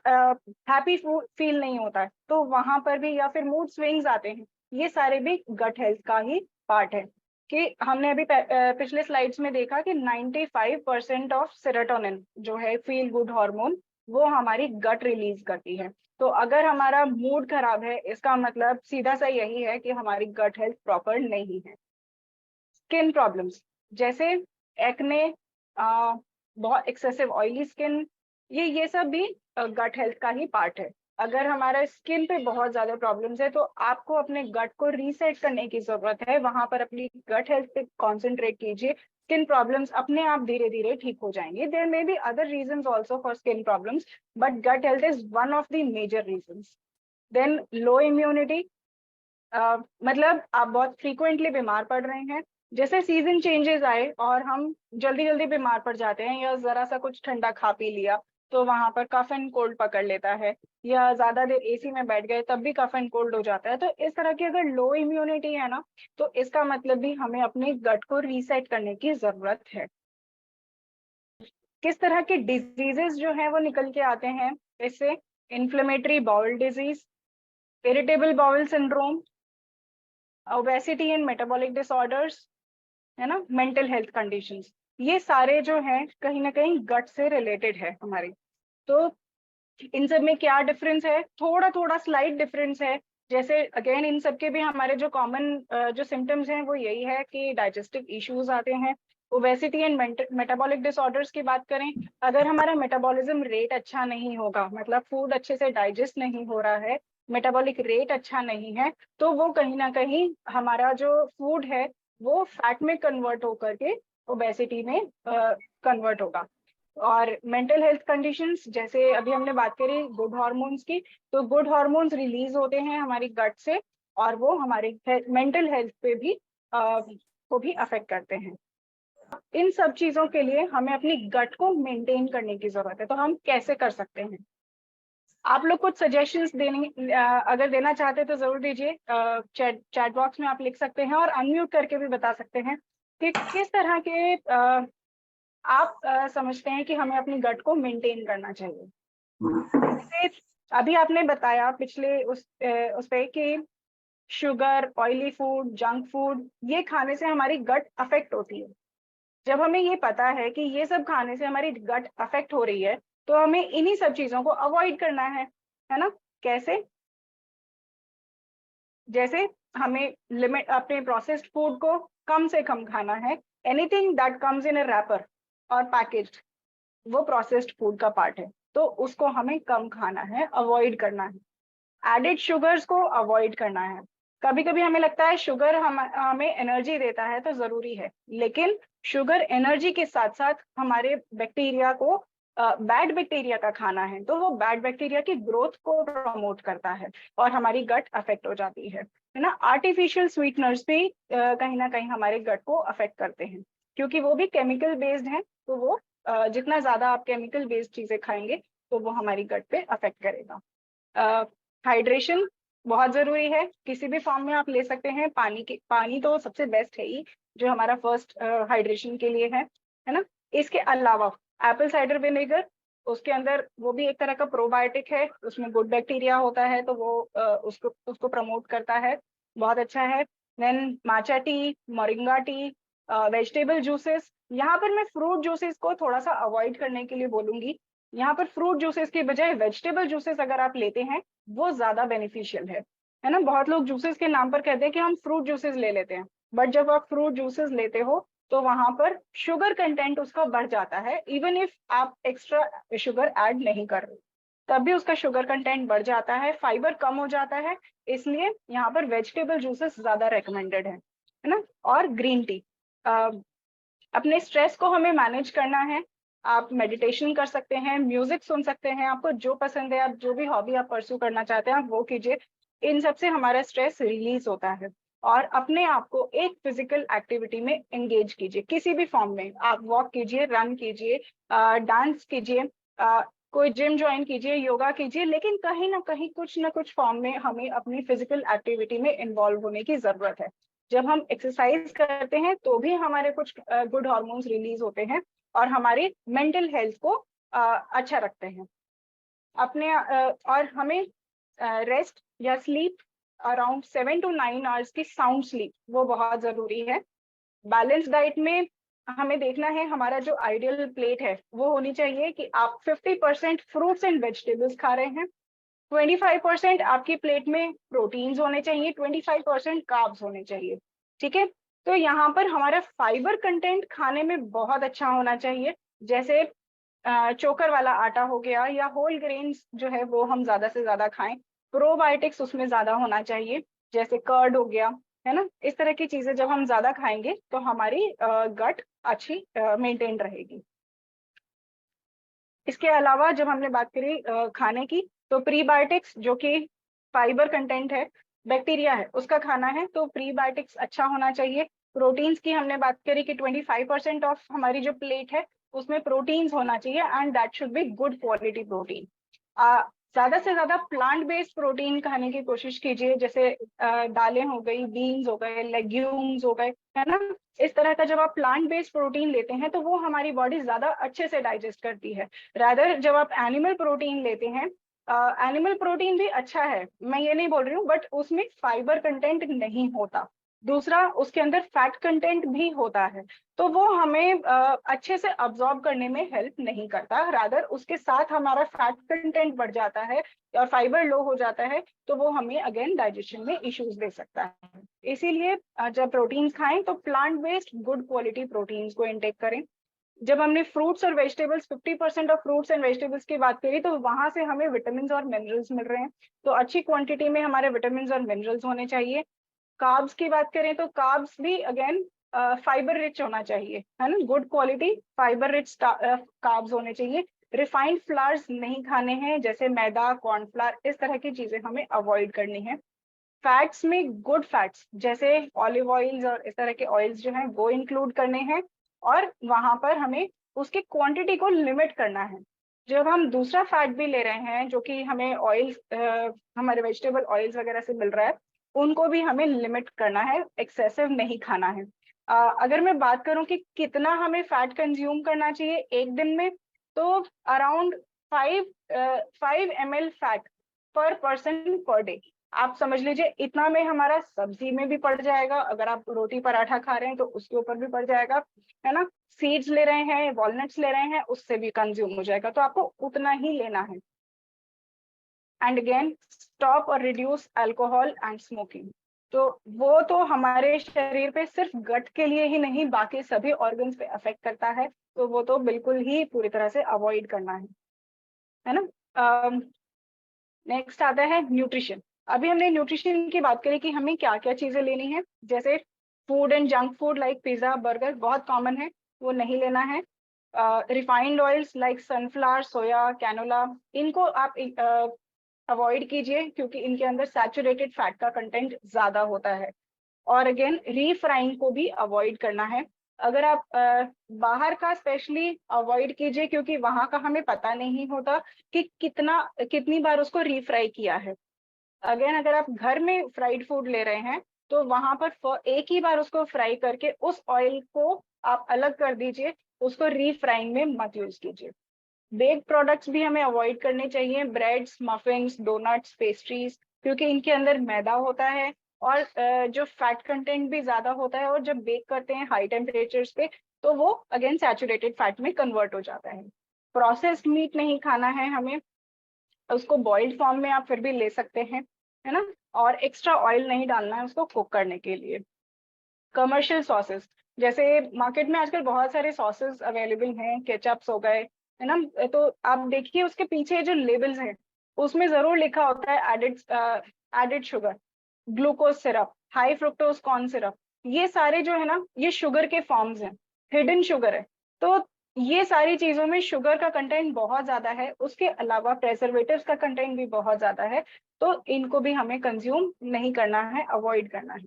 हैप्पी फील नहीं होता है, तो वहां पर भी, या फिर मूड स्विंग्स आते हैं, ये सारे भी गट हेल्थ का ही पार्ट है। कि हमने अभी पिछले स्लाइड्स में देखा कि 95% ऑफ सेरोटोनिन जो है फील गुड हार्मोन, वो हमारी गट रिलीज करती है। तो अगर हमारा मूड खराब है, इसका मतलब सीधा सा यही है कि हमारी गट हेल्थ प्रॉपर नहीं है। स्किन प्रॉब्लम्स, जैसे एक्ने, बहुत एक्सेसिव ऑयली स्किन, ये सब भी गट हेल्थ का ही पार्ट है। अगर हमारा स्किन पे बहुत ज्यादा प्रॉब्लम्स है तो आपको अपने गट को रीसेट करने की जरूरत है, वहां पर अपनी गट हेल्थ पे कॉन्सेंट्रेट कीजिए। स्किन प्रॉब्लम्स अपने आप धीरे धीरे ठीक हो जाएंगे। There may be other reasons also for skin problems, but gut health is one of the major reasons. Then low immunity, मतलब आप बहुत फ्रीक्वेंटली बीमार पड़ रहे हैं। जैसे सीजन चेंजेस आए और हम जल्दी जल्दी बीमार पड़ जाते हैं, या जरा सा कुछ ठंडा खा पी लिया तो वहां पर कफ एंड कोल्ड पकड़ लेता है, या ज्यादा देर एसी में बैठ गए तब भी कफ एंड कोल्ड हो जाता है। तो इस तरह की अगर लो इम्यूनिटी है ना, तो इसका मतलब भी हमें अपने गट को रीसेट करने की जरूरत है। किस तरह के डिजीजेस जो है वो निकल के आते हैं इससे? Inflammatory bowel disease, irritable bowel syndrome, obesity and metabolic disorders, है ना, मेंटल हेल्थ कंडीशंस, ये सारे जो हैं कहीं ना कहीं गट से रिलेटेड है हमारे। तो इन सब में क्या डिफरेंस है? थोड़ा थोड़ा स्लाइट डिफरेंस है। जैसे अगेन इन सब के भी हमारे जो कॉमन जो सिम्टम्स हैं वो यही है कि डाइजेस्टिव इश्यूज आते हैं। ओबेसिटी एंड मेटाबॉलिक डिसऑर्डर्स की बात करें, अगर हमारा मेटाबॉलिज्म रेट अच्छा नहीं होगा, मतलब फूड अच्छे से डाइजेस्ट नहीं हो रहा है, मेटाबॉलिक रेट अच्छा नहीं है, तो वो कहीं ना कहीं हमारा जो फूड है वो फैट में कन्वर्ट होकर के ओबेसिटी में कन्वर्ट होगा। और मेंटल हेल्थ कंडीशंस, जैसे अभी हमने बात करी गुड हार्मोन्स की, तो गुड हार्मोन्स रिलीज होते हैं हमारी गट से और वो हमारे मेंटल हेल्थ पे भी को भी अफेक्ट करते हैं। इन सब चीजों के लिए हमें अपनी गट को मेंटेन करने की जरूरत है। तो हम कैसे कर सकते हैं? आप लोग कुछ सजेशंस देने अगर देना चाहते हैं तो जरूर दीजिए। चैट चैट बॉक्स में आप लिख सकते हैं और अनम्यूट करके भी बता सकते हैं कि किस तरह के आप समझते हैं कि हमें अपनी गट को मेंटेन करना चाहिए। जैसे अभी आपने बताया पिछले उस पे कि sugar, oily food, junk food, ये खाने से हमारी गट अफेक्ट होती है। जब हमें ये पता है कि ये सब खाने से हमारी गट अफेक्ट हो रही है, तो हमें इन्हीं सब चीजों को अवॉइड करना है ना? कैसे? जैसे हमें लिमिट अपने प्रोसेस्ड फूड को कम से कम खाना है। Anything that comes in a rapper और पैकेज्ड, वो प्रोसेस्ड फूड का पार्ट है, तो उसको हमें कम खाना है, अवॉइड करना है। एडेड शुगर्स को अवॉइड करना है। कभी कभी हमें लगता है शुगर हमें एनर्जी देता है तो जरूरी है, लेकिन शुगर एनर्जी के साथ साथ हमारे बैक्टीरिया को, बैड बैक्टीरिया का खाना है तो वो बैड बैक्टीरिया की ग्रोथ को प्रमोट करता है और हमारी गट अफेक्ट हो जाती है ना? आर्टिफिशियल स्वीटनर्स भी कहीं ना कहीं हमारे गट को अफेक्ट करते हैं, क्योंकि वो भी केमिकल बेस्ड हैं। तो वो जितना ज्यादा आप केमिकल बेस्ड चीजें खाएंगे तो वो हमारी गट पे अफेक्ट करेगा। हाइड्रेशन बहुत जरूरी है, किसी भी फॉर्म में आप ले सकते हैं। पानी तो सबसे बेस्ट है ही, जो हमारा फर्स्ट हाइड्रेशन के लिए है ना? इसके अलावा एप्पल साइडर विनेगर, उसके अंदर वो भी एक तरह का प्रोबायोटिक है, उसमें गुड बैक्टीरिया होता है तो वो उसको उसको प्रमोट करता है, बहुत अच्छा है। Then matcha tea, moringa tea, vegetable juices. यहाँ पर मैं फ्रूट जूसेस को थोड़ा सा अवॉइड करने के लिए बोलूंगी। यहाँ पर फ्रूट जूसेस की बजाय वेजिटेबल जूसेस अगर आप लेते हैं वो ज्यादा बेनिफिशियल है ना? बहुत लोग जूसेस के नाम पर कहते हैं कि हम फ्रूट जूसेस ले लेते हैं, बट जब आप फ्रूट जूसेस लेते हो तो वहां पर शुगर कंटेंट उसका बढ़ जाता है। इवन इफ आप एक्स्ट्रा शुगर ऐड नहीं कर रहे, तब भी उसका शुगर कंटेंट बढ़ जाता है, फाइबर कम हो जाता है। इसलिए यहाँ पर वेजिटेबल जूसेस ज्यादा रेकमेंडेड है ना? और ग्रीन टी, अपने स्ट्रेस को हमें मैनेज करना है। आप मेडिटेशन कर सकते हैं, म्यूजिक सुन सकते हैं, आपको जो पसंद है, आप जो भी हॉबी आप परस्यू करना चाहते हैं आप वो कीजिए। इन सब से हमारा स्ट्रेस रिलीज होता है। और अपने आप को एक फिजिकल एक्टिविटी में एंगेज कीजिए, किसी भी फॉर्म में। आप वॉक कीजिए, रन कीजिए, डांस कीजिए, कोई जिम ज्वाइन कीजिए, योगा कीजिए, लेकिन कहीं ना कुछ फॉर्म में हमें अपनी फिजिकल एक्टिविटी में इन्वॉल्व होने की जरूरत है। जब हम एक्सरसाइज करते हैं तो भी हमारे कुछ गुड हार्मोन्स रिलीज होते हैं और हमारी मेंटल हेल्थ को अच्छा रखते हैं। अपने और हमें रेस्ट या स्लीप अराउंड 7 to 9 आवर्स की साउंड स्लीप वो बहुत जरूरी है। बैलेंस डाइट में हमें देखना है हमारा जो आइडियल प्लेट है वो होनी चाहिए कि आप 50% फ्रूट्स एंड वेजिटेबल्स खा रहे हैं, 25% आपकी प्लेट में प्रोटीन्स होने चाहिए, 25% कार्ब्स होने चाहिए। ठीक है? तो यहाँ पर हमारा फाइबर कंटेंट खाने में बहुत अच्छा होना चाहिए। जैसे चोकर वाला आटा हो गया या होल ग्रेन्स जो है वो हम ज्यादा से ज्यादा खाएं। प्रोबायोटिक्स उसमें ज्यादा होना चाहिए, जैसे कर्ड हो गया, है ना। इस तरह की चीजें जब हम ज्यादा खाएंगे तो हमारी गट अच्छी मेंटेन रहेगी। इसके अलावा जब हमने बात करी खाने की, तो प्रीबायोटिक्स जो कि फाइबर कंटेंट है, बैक्टीरिया है उसका खाना है, तो प्रीबायोटिक्स अच्छा होना चाहिए। प्रोटीन्स की हमने बात करी कि 25% ऑफ हमारी जो प्लेट है उसमें प्रोटीन्स होना चाहिए, and that should be good quality protein. ज्यादा से ज्यादा प्लांट बेस्ड प्रोटीन खाने की कोशिश कीजिए, जैसे दालें हो गई, बीन्स हो गए, लेग्यूम्स हो गए, है ना। इस तरह का जब आप प्लांट बेस्ड प्रोटीन लेते हैं तो वो हमारी बॉडी ज्यादा अच्छे से डाइजेस्ट करती है। रादर जब आप एनिमल प्रोटीन लेते हैं, एनिमल प्रोटीन भी अच्छा है, मैं ये नहीं बोल रही हूँ, बट उसमें फाइबर कंटेंट नहीं होता। दूसरा, उसके अंदर फैट कंटेंट भी होता है, तो वो हमें अच्छे से अब्जॉर्ब करने में हेल्प नहीं करता। रादर उसके साथ हमारा फैट कंटेंट बढ़ जाता है और फाइबर लो हो जाता है, तो वो हमें अगेन डाइजेशन में इश्यूज दे सकता है। इसीलिए जब प्रोटीन्स खाएं तो plant based good quality proteins को इनटेक करें। जब हमने फ्रूट्स और vegetables, 50% of fruits and vegetables की बात करी, तो वहां से हमें विटामिन और मिनरल्स मिल रहे हैं, तो अच्छी क्वांटिटी में हमारे विटामिन और मिनरल्स होने चाहिए। कार्ब्स की बात करें तो कार्ब्स भी अगेन फाइबर रिच होना चाहिए, है ना। Good quality fibre rich carbs होने चाहिए। रिफाइंड फ्लावर्स नहीं खाने हैं, जैसे मैदा, कॉर्नफ्लावर, इस तरह की चीजें हमें अवॉइड करनी है। फैट्स में गुड फैट्स जैसे ऑलिव ऑयल्स और इस तरह के ऑयल्स जो हैं वो इंक्लूड करने हैं, और वहां पर हमें उसकी क्वांटिटी को लिमिट करना है। जब हम दूसरा फैट भी ले रहे हैं जो कि हमें ऑयल्स, हमारे वेजिटेबल ऑयल्स वगैरह से मिल रहा है, उनको भी हमें लिमिट करना है, एक्सेसिव नहीं खाना है। अगर मैं बात करूं कि कितना हमें फैट कंज्यूम करना चाहिए एक दिन में, तो अराउंड 5 ml फैट पर पर्सन पर डे। आप समझ लीजिए इतना में हमारा सब्जी में भी पड़ जाएगा, अगर आप रोटी पराठा खा रहे हैं तो उसके ऊपर भी पड़ जाएगा, है ना। सीड्स ले रहे हैं, वॉलनट्स ले रहे हैं, उससे भी कंज्यूम हो जाएगा, तो आपको उतना ही लेना है। एंड अगेन, स्टॉप और रिड्यूस अल्कोहल एंड स्मोकिंग। तो वो तो हमारे शरीर पे सिर्फ गट के लिए ही नहीं, बाकी सभी ऑर्गन्स पे अफेक्ट करता है, तो वो तो बिल्कुल ही पूरी तरह से अवॉइड करना है ना। नेक्स्ट आता है न्यूट्रिशन। अभी हमने न्यूट्रिशन की बात करी कि हमें क्या क्या चीजें लेनी है, जैसे food and junk food like pizza, burger बहुत कॉमन है, वो नहीं लेना है। रिफाइंड ऑयल्स लाइक सनफ्लावर, सोया, कैनोला, इनको आप अवॉइड कीजिए, क्योंकि इनके अंदर सैचुरेटेड फैट का कंटेंट ज्यादा होता है। और अगेन, रीफ्राइंग को भी अवॉइड करना है। अगर आप बाहर का स्पेशली अवॉइड कीजिए, क्योंकि वहां का हमें पता नहीं होता कि कितनी बार उसको रीफ्राई किया है। अगेन, अगर आप घर में फ्राइड फूड ले रहे हैं तो वहां पर एक ही बार उसको फ्राई करके उस ऑयल को आप अलग कर दीजिए, उसको रीफ्राइंग में मत यूज कीजिए। बेक प्रोडक्ट्स भी हमें अवॉइड करने चाहिए, ब्रेड्स, मफिन्स, डोनट्स, पेस्ट्रीज, क्योंकि इनके अंदर मैदा होता है और जो फैट कंटेंट भी ज्यादा होता है, और जब बेक करते हैं हाई टेम्परेचर्स पे तो वो अगेन सैचुरेटेड फैट में कन्वर्ट हो जाता है। प्रोसेस्ड मीट नहीं खाना है हमें, उसको बॉइल्ड फॉर्म में आप फिर भी ले सकते हैं, है ना। और एक्स्ट्रा ऑयल नहीं डालना है उसको कुक करने के लिए। कमर्शियल सॉसेस, जैसे मार्केट में आजकल बहुत सारे सॉसेस अवेलेबल हैं, केचअप्स हो गए, है ना। तो आप देखिए उसके पीछे जो लेबल्स हैं उसमें जरूर लिखा होता है added sugar, glucose syrup, high fructose corn syrup, ये सारे जो है ना ये शुगर के फॉर्म्स हैं, हिडन शुगर है। तो ये सारी चीजों में शुगर का कंटेंट बहुत ज्यादा है, उसके अलावा प्रेजर्वेटिव्स का कंटेंट भी बहुत ज्यादा है, तो इनको भी हमें कंज्यूम नहीं करना है, अवॉइड करना है।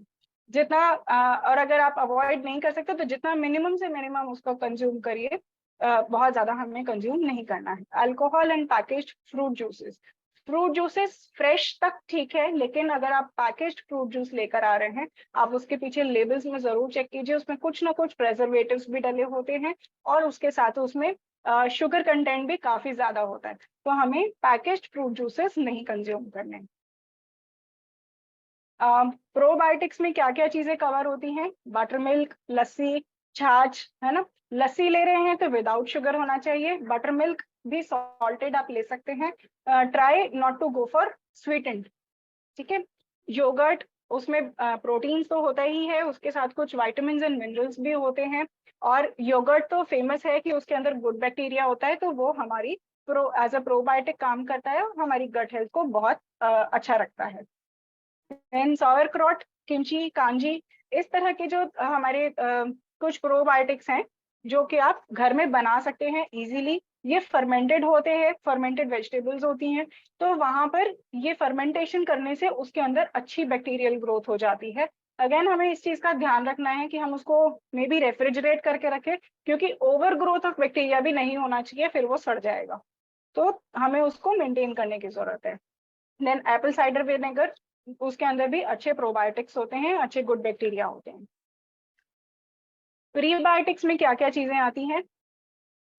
जितना और अगर आप अवॉइड नहीं कर सकते तो जितना मिनिमम से मिनिमम उसको कंज्यूम करिए, बहुत ज्यादा हमें कंज्यूम नहीं करना है। Alcohol and packaged fruit juices, fruit juices fresh तक ठीक है, लेकिन अगर आप पैकेज्ड फ्रूट जूस लेकर आ रहे हैं, आप उसके पीछे लेबल्स में जरूर चेक कीजिए, उसमें कुछ ना कुछ प्रेजर्वेटिव्स भी डले होते हैं, और उसके साथ उसमें शुगर कंटेंट भी काफी ज्यादा होता है, तो हमें पैकेज्ड फ्रूट जूसेस नहीं कंज्यूम करने। प्रोबायोटिक्स में क्या क्या चीजें कवर होती हैं, बटर मिल्क, लस्सी, छाछ, है ना। लस्सी ले रहे हैं तो विदाउट शुगर होना चाहिए, बटर मिल्क भी सॉल्टेड आप ले सकते हैं, try not to go for sweetened, ठीक है। योगर्ट, उसमें प्रोटीन्स तो होता ही है, उसके साथ कुछ विटामिन्स एंड मिनरल्स भी होते हैं। और योगर्ट तो फेमस है कि उसके अंदर गुड बैक्टीरिया होता है, तो वो हमारी एज अ प्रोबायोटिक काम करता है और हमारी गट हेल्थ को बहुत अच्छा रखता है। एंड सॉवरक्रॉट, किमची, कांजी, इस तरह के जो हमारे कुछ प्रोबायोटिक्स हैं जो कि आप घर में बना सकते हैं इजीली। ये फर्मेंटेड होते हैं, फर्मेंटेड वेजिटेबल्स होती हैं, तो वहां पर ये फर्मेंटेशन करने से उसके अंदर अच्छी बैक्टीरियल ग्रोथ हो जाती है। अगेन हमें इस चीज का ध्यान रखना है कि हम उसको मे बी रेफ्रिजरेट करके रखें, क्योंकि ओवर ग्रोथ ऑफ बैक्टीरिया भी नहीं होना चाहिए, फिर वो सड़ जाएगा। तो हमें उसको मेंटेन करने की जरूरत है। देन एप्पल साइडर विनेगर, उसके अंदर भी अच्छे प्रोबायोटिक्स होते हैं, अच्छे गुड बैक्टीरिया होते हैं। प्रीबायोटिक्स में क्या क्या चीजें आती हैं?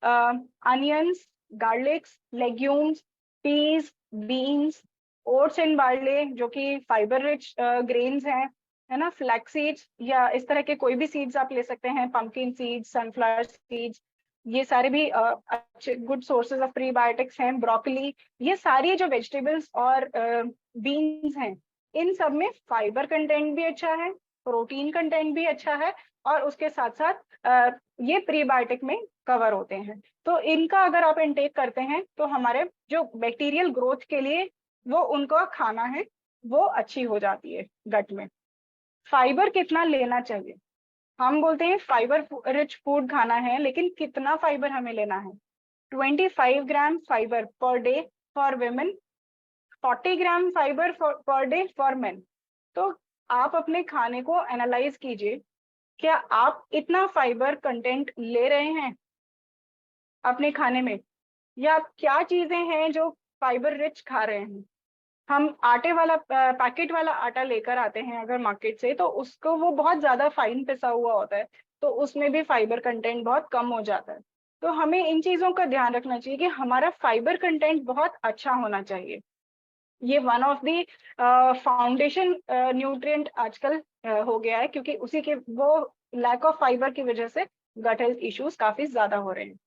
Onions, garlics, legumes, peas, beans, oats and barley जो कि फाइबर रिच ग्रेन्स हैं, है ना, फ्लैक्स सीड्स या इस तरह के कोई भी सीड्स आप ले सकते हैं, पंपकिन सीड्स, सनफ्लावर सीड्स, ये सारे भी अच्छे गुड सोर्सेज ऑफ प्रीबायोटिक्स हैं। ब्रोकली, ये सारी जो वेजिटेबल्स और बीन्स हैं, इन सब में फाइबर कंटेंट भी अच्छा है, प्रोटीन कंटेंट भी अच्छा है, और उसके साथ साथ ये प्रीबायोटिक में कवर होते हैं। तो इनका अगर आप इनटेक करते हैं तो हमारे जो बैक्टीरियल ग्रोथ के लिए वो उनको खाना है, वो अच्छी हो जाती है गट में। फाइबर कितना लेना चाहिए? हम बोलते हैं फाइबर रिच फूड खाना है, लेकिन कितना फाइबर हमें लेना है? 25 gram fibre per day for women, 40 gram fibre per day for men. तो आप अपने खाने को एनालाइज कीजिए, क्या आप इतना फाइबर कंटेंट ले रहे हैं अपने खाने में, या क्या चीजें हैं जो फाइबर रिच खा रहे हैं? हम आटे वाला पैकेट वाला आटा लेकर आते हैं अगर मार्केट से, तो उसको वो बहुत ज्यादा फाइन पिसा हुआ होता है, तो उसमें भी फाइबर कंटेंट बहुत कम हो जाता है। तो हमें इन चीजों का ध्यान रखना चाहिए कि हमारा फाइबर कंटेंट बहुत अच्छा होना चाहिए। ये one of the foundation nutrient आजकल हो गया है, क्योंकि उसी के वो लैक ऑफ फाइबर की वजह से गट हेल्थ इश्यूज काफी ज्यादा हो रहे हैं।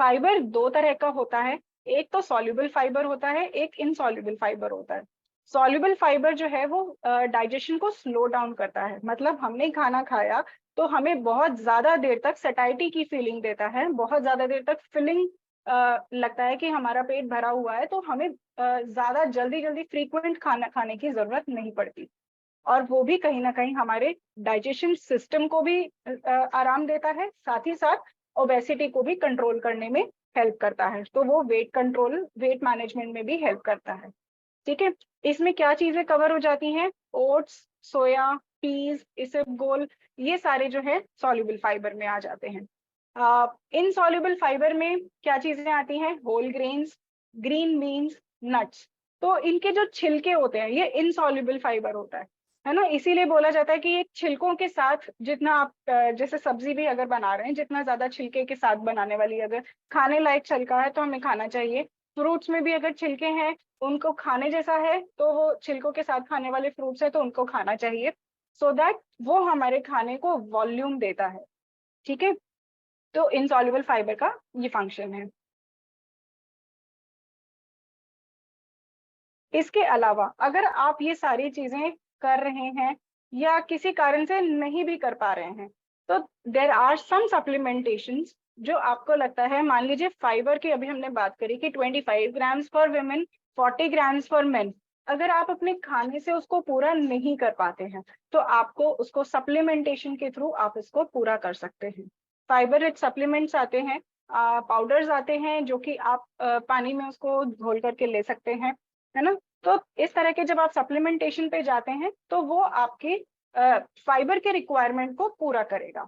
फाइबर दो तरह का होता है, एक तो सॉल्युबल फाइबर होता है, एक इनसॉल्युबल फाइबर होता है। सॉल्युबल फाइबर जो है वो डाइजेशन को स्लो डाउन करता है, मतलब हमने खाना खाया तो हमें बहुत ज्यादा देर तक सैटिस्फाइटी की फीलिंग देता है, बहुत ज्यादा देर तक फिलिंग लगता है कि हमारा पेट भरा हुआ है, तो हमें ज्यादा जल्दी जल्दी फ्रीक्वेंट खाना खाने की जरूरत नहीं पड़ती। और वो भी कहीं ना कहीं हमारे डाइजेशन सिस्टम को भी आराम देता है, साथ ही साथ ओबेसिटी को भी कंट्रोल करने में हेल्प करता है। तो वो वेट कंट्रोल, वेट मैनेजमेंट में भी हेल्प करता है। ठीक है, इसमें क्या चीजें कवर हो जाती हैं? ओट्स, सोया, पीज, इसबगोल, ये सारे जो है सॉल्युबल फाइबर में आ जाते हैं। इनसॉल्युबल फाइबर में क्या चीजें आती हैं? Whole grains, green beans, nuts. तो इनके जो छिलके होते हैं ये इनसॉल्युबल फाइबर होता है ना, इसीलिए बोला जाता है कि ये छिलकों के साथ जितना आप जैसे सब्जी भी अगर बना रहे हैं, जितना ज्यादा छिलके के साथ बनाने वाली अगर खाने लायक छिलका है तो हमें खाना चाहिए। फ्रूट्स में भी अगर छिलके हैं, उनको खाने जैसा है, तो वो छिलकों के साथ खाने वाले फ्रूट्स है तो उनको खाना चाहिए, सो दैट वो हमारे खाने को वॉल्यूम देता है। ठीक है, तो इनसॉल्युबल फाइबर का ये फंक्शन है। इसके अलावा अगर आप ये सारी चीजें कर रहे हैं या किसी कारण से नहीं भी कर पा रहे हैं, तो देर आर सम सप्लीमेंटेशंस जो आपको लगता है, मान लीजिए फाइबर की अभी हमने बात करी कि 25 grams for women, 40 grams for main. अगर आप अपने खाने से उसको पूरा नहीं कर पाते हैं, तो आपको उसको सप्लीमेंटेशन के थ्रू आप इसको पूरा कर सकते हैं। फाइबर रिच सप्लीमेंट्स आते हैं, पाउडर्स आते हैं जो कि आप पानी में उसको घोल करके ले सकते हैं, है ना। तो इस तरह के जब आप सप्लीमेंटेशन पे जाते हैं तो वो आपकी फाइबर के रिक्वायरमेंट को पूरा करेगा।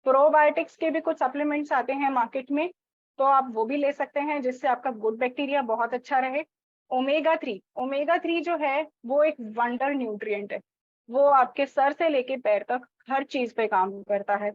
प्रोबायोटिक्स के भी कुछ सप्लीमेंट्स आते हैं मार्केट में, तो आप वो भी ले सकते हैं जिससे आपका गुड बैक्टीरिया बहुत अच्छा रहे। ओमेगा 3, ओमेगा 3 जो है वो एक वंडर न्यूट्रिएंट है, वो आपके सर से लेके पैर तक हर चीज पे काम करता है।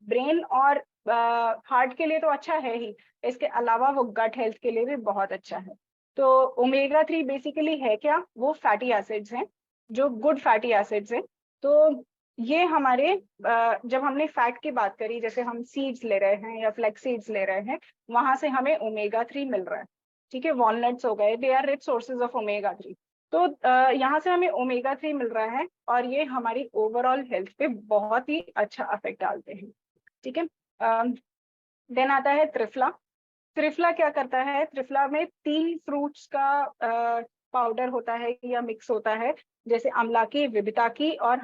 ब्रेन और हार्ट के लिए तो अच्छा है ही, इसके अलावा वो गट हेल्थ के लिए भी बहुत अच्छा है। तो ओमेगा 3 बेसिकली है क्या? वो फैटी एसिड्स हैं, जो गुड फैटी एसिड्स हैं। तो ये हमारे जब हमने फैट की बात करी, जैसे हम सीड्स ले रहे हैं या फ्लैक्स सीड्स ले रहे हैं, वहां से हमें ओमेगा 3 मिल रहा है। ठीक है, वॉलनट्स हो गए, they are rich sources of omega 3। तो यहाँ से हमें ओमेगा 3 मिल रहा है और ये हमारी ओवरऑल हेल्थ पे बहुत ही अच्छा अफेक्ट डालते हैं। ठीक है। देन आता है त्रिफला। त्रिफला क्या करता है, त्रिफला में 3 फ्रूट्स का पाउडर होता है या मिक्स होता है, जैसे आंवलाकी, विबिताकी और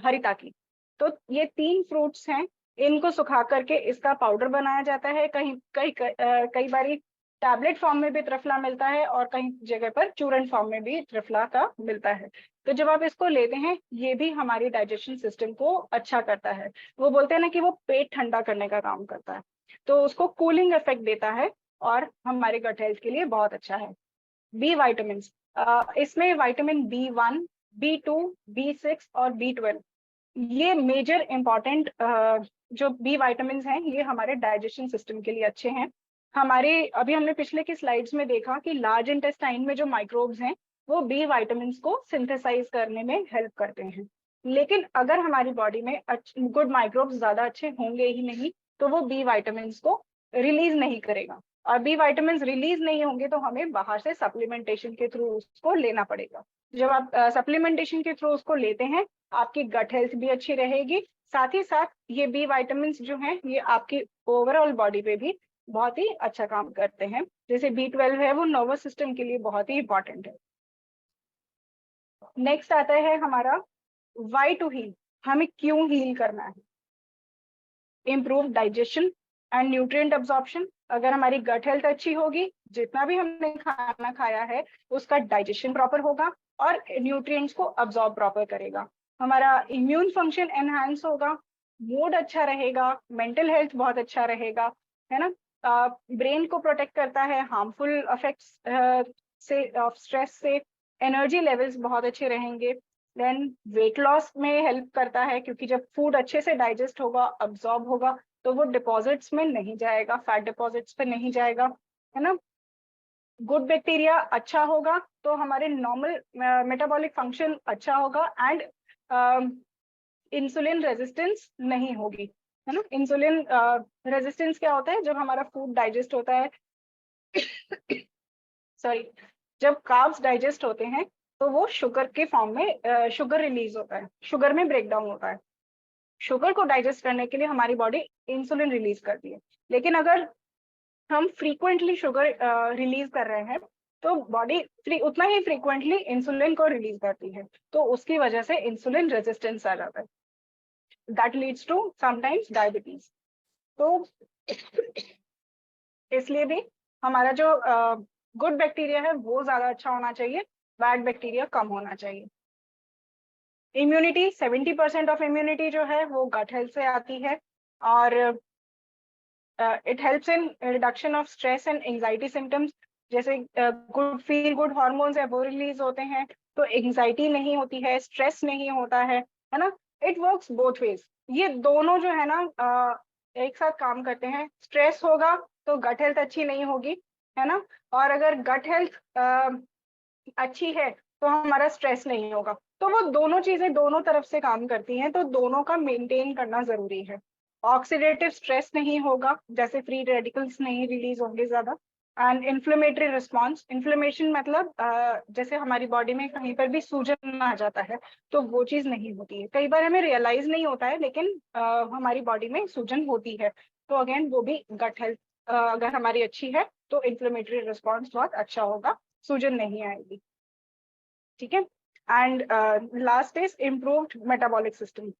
हरिताकी। तो ये 3 फ्रूट्स हैं, इनको सुखा करके इसका पाउडर बनाया जाता है। कहीं कई बारी टैबलेट फॉर्म में भी त्रिफला मिलता है और कई जगह पर चूर्ण फॉर्म में भी त्रिफला का मिलता है। तो जब आप इसको लेते हैं, ये भी हमारी डाइजेशन सिस्टम को अच्छा करता है। वो बोलते हैं ना कि वो पेट ठंडा करने का काम करता है, तो उसको कूलिंग इफेक्ट देता है और हमारे गट हेल्थ के लिए बहुत अच्छा है। बी वाइटामिन, इसमें विटामिन B1, B2, B6 और B12, ये मेजर इंपॉर्टेंट जो बी वाइटामिन हैं, ये हमारे डाइजेशन सिस्टम के लिए अच्छे हैं। हमारे अभी हमने पिछले की स्लाइड्स में देखा कि लार्ज इंटेस्टाइन में जो माइक्रोब्स हैं, वो बी वाइटामिन को सिंथेसाइज करने में हेल्प करते हैं। लेकिन अगर हमारी बॉडी में गुड माइक्रोब्स ज्यादा अच्छे होंगे ही नहीं, तो वो बी वाइटामिन को रिलीज नहीं करेगा, और बी वाइटामिन रिलीज नहीं होंगे तो हमें बाहर से सप्लीमेंटेशन के थ्रू उसको लेना पड़ेगा। जब आप सप्लीमेंटेशन के थ्रू उसको लेते हैं, आपकी गट हेल्थ भी अच्छी रहेगी। साथ ही साथ ये बी वाइटामिन जो हैं, ये आपकी ओवरऑल बॉडी पे भी बहुत ही अच्छा काम करते हैं। जैसे B12 है, वो नर्वस सिस्टम के लिए बहुत ही इंपॉर्टेंट है। नेक्स्ट आता है हमारा वाई टू हील। हमें क्यों हील करना है? Improve digestion and nutrient absorption. अगर हमारी गट हेल्थ अच्छी होगी, जितना भी हमने खाना खाया है उसका डाइजेशन प्रॉपर होगा और न्यूट्रिएंट्स को अब्जॉर्ब प्रॉपर करेगा। हमारा इम्यून फंक्शन एनहांस होगा, मूड अच्छा रहेगा, मेंटल हेल्थ बहुत अच्छा रहेगा, है ना। ब्रेन को प्रोटेक्ट करता है हार्मफुल इफेक्ट्स से, स्ट्रेस से। एनर्जी लेवल्स बहुत अच्छे रहेंगे। देन वेट लॉस में हेल्प करता है, क्योंकि जब फूड अच्छे से डाइजेस्ट होगा, अब्सॉर्ब होगा, तो वो डिपॉजिट्स में नहीं जाएगा, फैट डिपॉजिट्स पे नहीं जाएगा, है ना। गुड बैक्टीरिया अच्छा होगा तो हमारे नॉर्मल मेटाबॉलिक फंक्शन अच्छा होगा, एंड इंसुलिन रेजिस्टेंस नहीं होगी, है ना। इंसुलिन रेजिस्टेंस क्या होता है? जब हमारा फूड डाइजेस्ट होता है सॉरी, जब कार्ब्स डाइजेस्ट होते हैं तो वो शुगर के फॉर्म में शुगर रिलीज होता है, शुगर में ब्रेक डाउन होता है। शुगर को डाइजेस्ट करने के लिए हमारी बॉडी इंसुलिन रिलीज करती है। लेकिन अगर हम फ्रीक्वेंटली शुगर रिलीज कर रहे हैं, तो बॉडी उतना ही फ्रीक्वेंटली इंसुलिन को रिलीज करती है, तो उसकी वजह से इंसुलिन रेजिस्टेंस आ जाता है। That leads to sometimes diabetes. तो इसलिए भी हमारा जो गुड बैक्टीरिया है वो ज्यादा अच्छा होना चाहिए, बैड बैक्टीरिया कम होना चाहिए। इम्यूनिटी, 70% ऑफ इम्यूनिटी जो है वो गट हेल्थ से आती है, और it helps in reduction of stress and anxiety symptoms. जैसे गुड फील गुड हार्मोन्स है वो रिलीज होते हैं, तो एंजाइटी नहीं होती है, स्ट्रेस नहीं होता है ना। It works both ways. ये दोनों जो है ना एक साथ काम करते हैं। स्ट्रेस होगा तो गट हेल्थ अच्छी नहीं होगी, है ना। और अगर गट हेल्थ अच्छी है तो हमारा स्ट्रेस नहीं होगा। तो वो दोनों चीजें दोनों तरफ से काम करती हैं, तो दोनों का मेंटेन करना जरूरी है। ऑक्सीडेटिव स्ट्रेस नहीं होगा, जैसे फ्री रेडिकल्स नहीं रिलीज होंगे ज्यादा। एंड इन्फ्लेमेटरी रिस्पॉन्स, इन्फ्लेमेशन मतलब जैसे हमारी बॉडी में कहीं पर भी सूजन आ जाता है, तो वो चीज नहीं होती है। कई बार हमें रियलाइज नहीं होता है, लेकिन हमारी बॉडी में सूजन होती है, तो अगेन वो भी गट हेल्थ अगर हमारी अच्छी है तो इन्फ्लेमेटरी रिस्पॉन्स बहुत अच्छा होगा, सूजन नहीं आएगी। ठीक है। And last is improved metabolic system.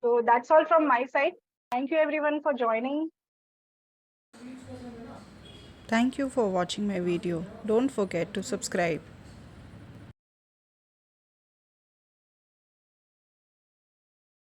So that's all from my side. Thank you everyone for joining. Thank you for watching my video. Don't forget to subscribe.